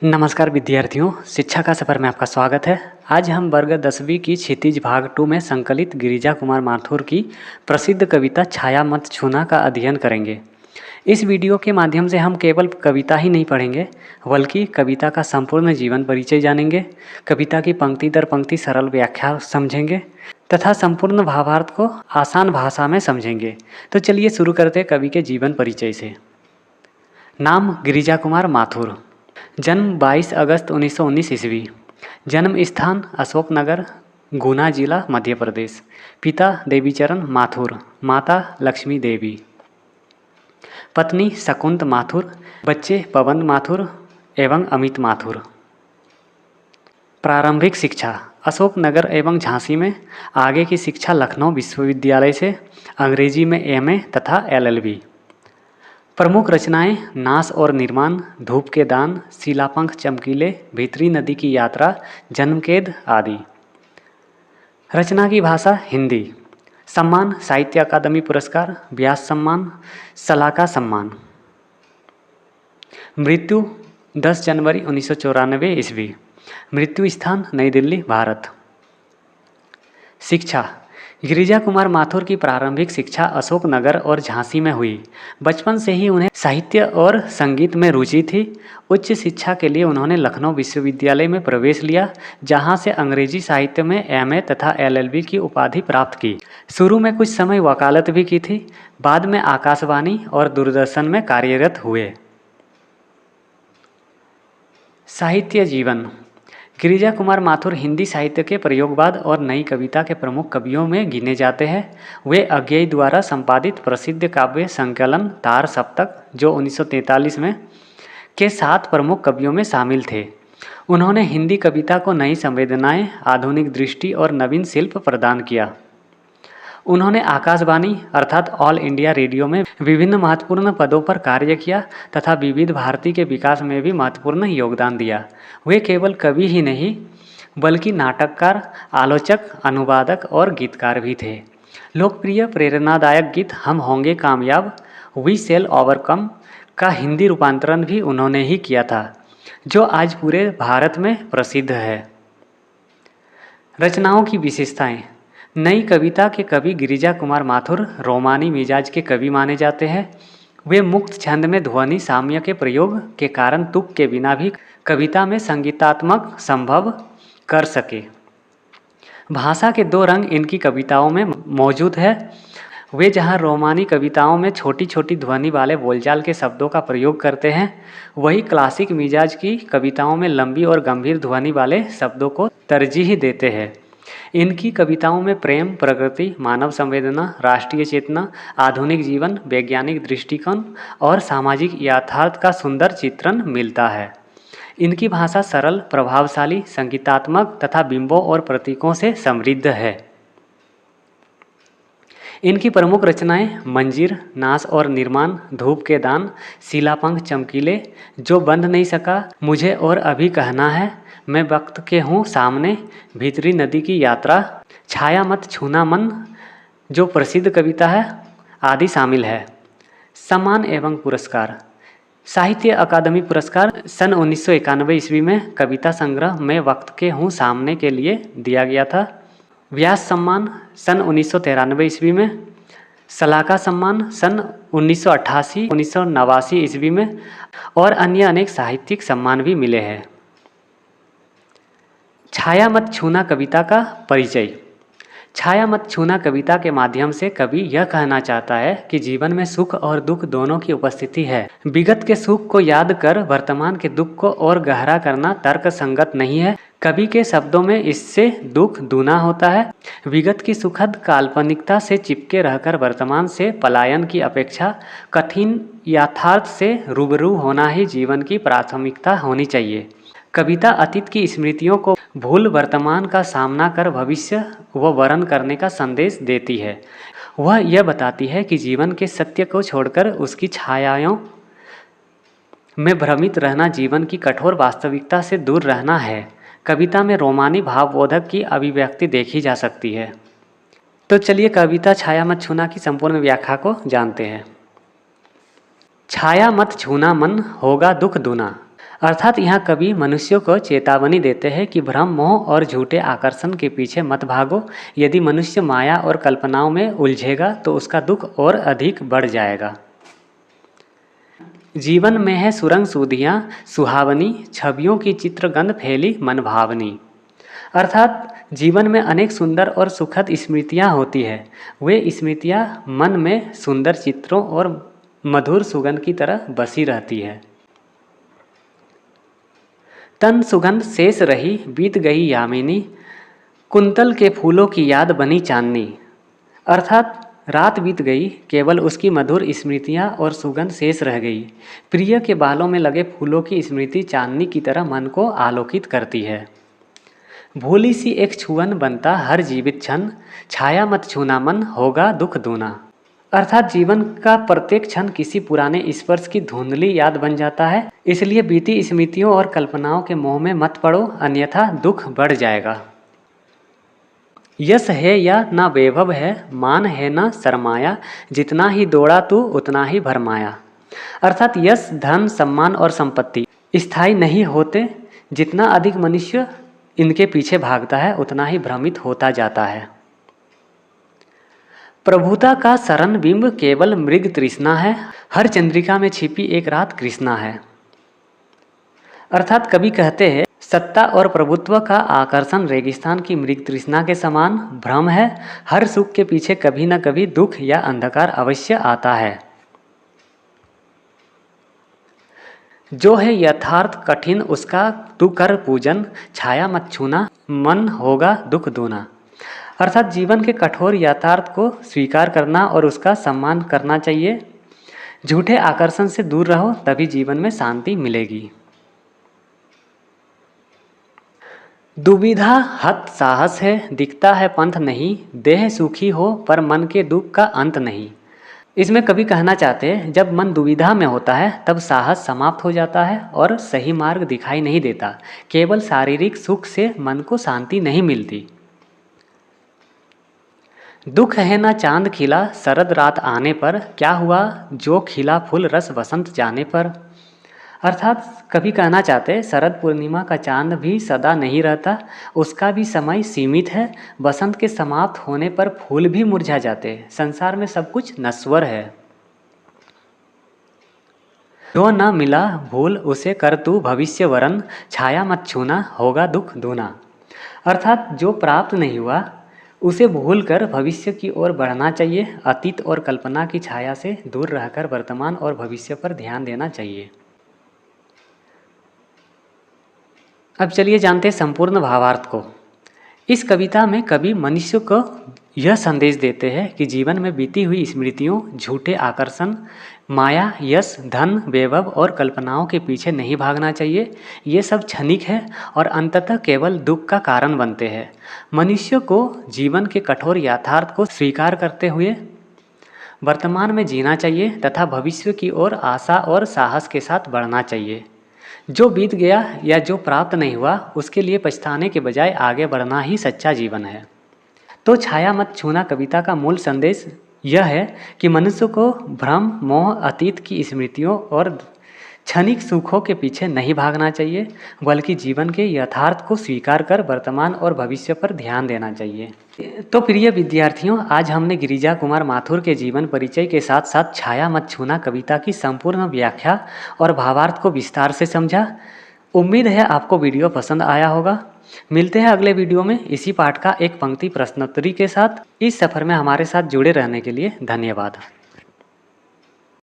नमस्कार विद्यार्थियों, शिक्षा का सफ़र में आपका स्वागत है। आज हम वर्ग 10वीं की क्षितिज भाग 2 में संकलित गिरिजा कुमार माथुर की प्रसिद्ध कविता छाया मत छूना का अध्ययन करेंगे। इस वीडियो के माध्यम से हम केवल कविता ही नहीं पढ़ेंगे, बल्कि कविता का संपूर्ण जीवन परिचय जानेंगे, कविता की पंक्ति दर पंक्ति सरल व्याख्या समझेंगे तथा संपूर्ण भावार्थ को आसान भाषा में समझेंगे। तो चलिए शुरू करते कवि के जीवन परिचय से। नाम गिरिजा कुमार माथुर। जन्म 22 अगस्त 1919 ईस्वी। जन्म स्थान अशोकनगर, गुना जिला, मध्य प्रदेश। पिता देवीचरण माथुर, माता लक्ष्मी देवी। पत्नी शकुंत माथुर। बच्चे पवन माथुर एवं अमित माथुर। प्रारंभिक शिक्षा अशोकनगर एवं झांसी में। आगे की शिक्षा लखनऊ विश्वविद्यालय से, अंग्रेजी में एमए तथा एलएलबी। प्रमुख रचनाएं नाश और निर्माण, धूप के दान, शिलापंख चमकीले, भीतरी नदी की यात्रा, जन्मकेद आदि। रचना की भाषा हिंदी। सम्मान साहित्य अकादमी पुरस्कार, व्यास सम्मान, सलाका सम्मान। मृत्यु 10 जनवरी 1994 ईस्वी। मृत्यु स्थान नई दिल्ली, भारत। शिक्षा गिरिजा कुमार माथुर की प्रारंभिक शिक्षा अशोकनगर और झांसी में हुई। बचपन से ही उन्हें साहित्य और संगीत में रुचि थी। उच्च शिक्षा के लिए उन्होंने लखनऊ विश्वविद्यालय में प्रवेश लिया, जहां से अंग्रेजी साहित्य में एमए तथा एलएलबी की उपाधि प्राप्त की। शुरू में कुछ समय वकालत भी की थी। बाद में आकाशवाणी और दूरदर्शन में कार्यरत हुए। साहित्य जीवन गिरिजा कुमार माथुर हिंदी साहित्य के प्रयोगवाद और नई कविता के प्रमुख कवियों में गिने जाते हैं। वे अज्ञेय द्वारा संपादित प्रसिद्ध काव्य संकलन तार सप्तक, जो 1943 में, के 7 प्रमुख कवियों में शामिल थे। उन्होंने हिंदी कविता को नई संवेदनाएं, आधुनिक दृष्टि और नवीन शिल्प प्रदान किया। उन्होंने आकाशवाणी अर्थात ऑल इंडिया रेडियो में विभिन्न महत्वपूर्ण पदों पर कार्य किया तथा विविध भारती के विकास में भी महत्वपूर्ण योगदान दिया। वे केवल कवि ही नहीं, बल्कि नाटककार, आलोचक, अनुवादक और गीतकार भी थे। लोकप्रिय प्रेरणादायक गीत हम होंगे कामयाब, वी शैल ओवरकम का हिंदी रूपांतरण भी उन्होंने ही किया था, जो आज पूरे भारत में प्रसिद्ध है। रचनाओं की विशेषताएं नई कविता के कवि गिरिजा कुमार माथुर रोमानी मिजाज के कवि माने जाते हैं। वे मुक्त छंद में ध्वनि साम्य के प्रयोग के कारण तुक के बिना भी कविता में संगीतात्मक संभव कर सके। भाषा के 2 रंग इनकी कविताओं में मौजूद है। वे जहाँ रोमानी कविताओं में छोटी छोटी ध्वनि वाले बोलचाल के शब्दों का प्रयोग करते हैं, वही क्लासिक मिजाज की कविताओं में लंबी और गंभीर ध्वनि वाले शब्दों को तरजीह देते हैं। इनकी कविताओं में प्रेम, प्रकृति, मानव संवेदना, राष्ट्रीय चेतना, आधुनिक जीवन, वैज्ञानिक दृष्टिकोण और सामाजिक यथार्थ का सुंदर चित्रण मिलता है। इनकी भाषा सरल, प्रभावशाली, संगीतात्मक तथा बिंबों और प्रतीकों से समृद्ध है। इनकी प्रमुख रचनाएं मंजीर, नाश और निर्माण, धूप के दान, शिलापंख चमकीले, जो बंध नहीं सका, मुझे और अभी कहना है, मैं वक्त के हूँ सामने, भीतरी नदी की यात्रा, छाया मत छूना मन, जो प्रसिद्ध कविता है, आदि शामिल है। सम्मान एवं पुरस्कार साहित्य अकादमी पुरस्कार सन 1991 ईस्वी में कविता संग्रह मैं वक्त के हूँ सामने के लिए दिया गया था। व्यास सम्मान सन 1993 ईस्वी में। सलाका सम्मान सन 1988-1989 ईस्वी में और अन्य अनेक साहित्यिक सम्मान भी मिले हैं। छाया मत छूना कविता का परिचय। छाया मत छूना कविता के माध्यम से कवि यह कहना चाहता है कि जीवन में सुख और दुख दोनों की उपस्थिति है। विगत के सुख को याद कर वर्तमान के दुख को और गहरा करना तर्क संगत नहीं है। कवि के शब्दों में इससे दुख दूना होता है। विगत की सुखद काल्पनिकता से चिपके रहकर वर्तमान से पलायन की अपेक्षा कठिन यथार्थ से रूबरू होना ही जीवन की प्राथमिकता होनी चाहिए। कविता अतीत की स्मृतियों को भूल वर्तमान का सामना कर भविष्य व वर्ण करने का संदेश देती है। वह यह बताती है कि जीवन के सत्य को छोड़कर उसकी छायाओं में भ्रमित रहना जीवन की कठोर वास्तविकता से दूर रहना है। कविता में रोमानी भावबोधक की अभिव्यक्ति देखी जा सकती है। तो चलिए कविता छाया मत छूना की संपूर्ण व्याख्या को जानते हैं। छाया मत छूना मन, होगा दुख दूना। अर्थात यहाँ कवि मनुष्यों को चेतावनी देते हैं कि भ्रम, मोह और झूठे आकर्षण के पीछे मत भागो। यदि मनुष्य माया और कल्पनाओं में उलझेगा तो उसका दुख और अधिक बढ़ जाएगा। जीवन में है सुरंग सूधियाँ सुहावनी, छवियों की चित्रगंध फैली मन भावनी। अर्थात जीवन में अनेक सुंदर और सुखद स्मृतियाँ होती है। वे स्मृतियाँ मन में सुंदर चित्रों और मधुर सुगंध की तरह बसी रहती है। तन सुगंध शेष रही बीत गई यामिनी, कुंतल के फूलों की याद बनी चांदनी। अर्थात रात बीत गई, केवल उसकी मधुर स्मृतियाँ और सुगंध शेष रह गई। प्रिय के बालों में लगे फूलों की स्मृति चांदनी की तरह मन को आलोकित करती है। भूली सी एक छुअन बनता हर जीवित क्षण, छाया मत छूना मन होगा दुख दूना। अर्थात जीवन का प्रत्येक क्षण किसी पुराने स्पर्श की धुंधली याद बन जाता है। इसलिए बीती स्मृतियों और कल्पनाओं के मोह में मत पड़ो, अन्यथा दुख बढ़ जाएगा। यश है या ना वैभव है, मान है ना शर्माया, जितना ही दौड़ा तू उतना ही भरमाया। अर्थात यश, धन, सम्मान और संपत्ति स्थायी नहीं होते। जितना अधिक मनुष्य इनके पीछे भागता है उतना ही भ्रमित होता जाता है। प्रभुता का शरण बिंब केवल मृग तृष्णा है, हर चंद्रिका में छिपी एक रात कृष्णा है। अर्थात कवि कहते हैं, सत्ता और प्रभुत्व का आकर्षण रेगिस्तान की मृग तृष्णा के समान भ्रम है। हर सुख के पीछे कभी न कभी दुख या अंधकार अवश्य आता है। जो है यथार्थ कठिन उसका तू कर पूजन, छाया मत छूना मन होगा दुख दूना। अर्थात जीवन के कठोर यथार्थ को स्वीकार करना और उसका सम्मान करना चाहिए। झूठे आकर्षण से दूर रहो, तभी जीवन में शांति मिलेगी। दुविधा हत साहस है, दिखता है पंथ नहीं, देह सुखी हो पर मन के दुख का अंत नहीं। इसमें कवि कहना चाहते हैं, जब मन दुविधा में होता है तब साहस समाप्त हो जाता है और सही मार्ग दिखाई नहीं देता। केवल शारीरिक सुख से मन को शांति नहीं मिलती। दुख है ना चांद खिला शरद रात आने पर, क्या हुआ जो खिला फूल रस बसंत जाने पर। अर्थात कभी कहना चाहते हैं, शरद पूर्णिमा का चांद भी सदा नहीं रहता, उसका भी समय सीमित है। बसंत के समाप्त होने पर फूल भी मुरझा जाते हैं। संसार में सब कुछ नश्वर है। जो न मिला भूल उसे कर तू भविष्य वरन, छाया मत छूना होगा दुख दूना। अर्थात जो प्राप्त नहीं हुआ उसे भूल कर भविष्य की ओर बढ़ना चाहिए। अतीत और कल्पना की छाया से दूर रहकर वर्तमान और भविष्य पर ध्यान देना चाहिए। अब चलिए जानते हैं संपूर्ण भावार्थ को। इस कविता में कवि मनुष्य को यह संदेश देते हैं कि जीवन में बीती हुई स्मृतियों, झूठे आकर्षण, माया, यश, धन, वैभव और कल्पनाओं के पीछे नहीं भागना चाहिए। ये सब क्षणिक है और अंततः केवल दुख का कारण बनते हैं। मनुष्य को जीवन के कठोर यथार्थ को स्वीकार करते हुए वर्तमान में जीना चाहिए तथा भविष्य की ओर आशा और साहस के साथ बढ़ना चाहिए। जो बीत गया या जो प्राप्त नहीं हुआ उसके लिए पछताने के बजाय आगे बढ़ना ही सच्चा जीवन है। तो छाया मत छूना कविता का मूल संदेश यह है कि मनुष्य को भ्रम, मोह, अतीत की स्मृतियों और क्षणिक सुखों के पीछे नहीं भागना चाहिए, बल्कि जीवन के यथार्थ को स्वीकार कर वर्तमान और भविष्य पर ध्यान देना चाहिए। तो प्रिय विद्यार्थियों, आज हमने गिरिजा कुमार माथुर के जीवन परिचय के साथ साथ छाया मत छूना कविता की संपूर्ण व्याख्या और भावार्थ को विस्तार से समझा। उम्मीद है आपको वीडियो पसंद आया होगा। मिलते हैं अगले वीडियो में इसी पाठ का एक पंक्ति प्रश्नोत्तरी के साथ। इस सफ़र में हमारे साथ जुड़े रहने के लिए धन्यवाद।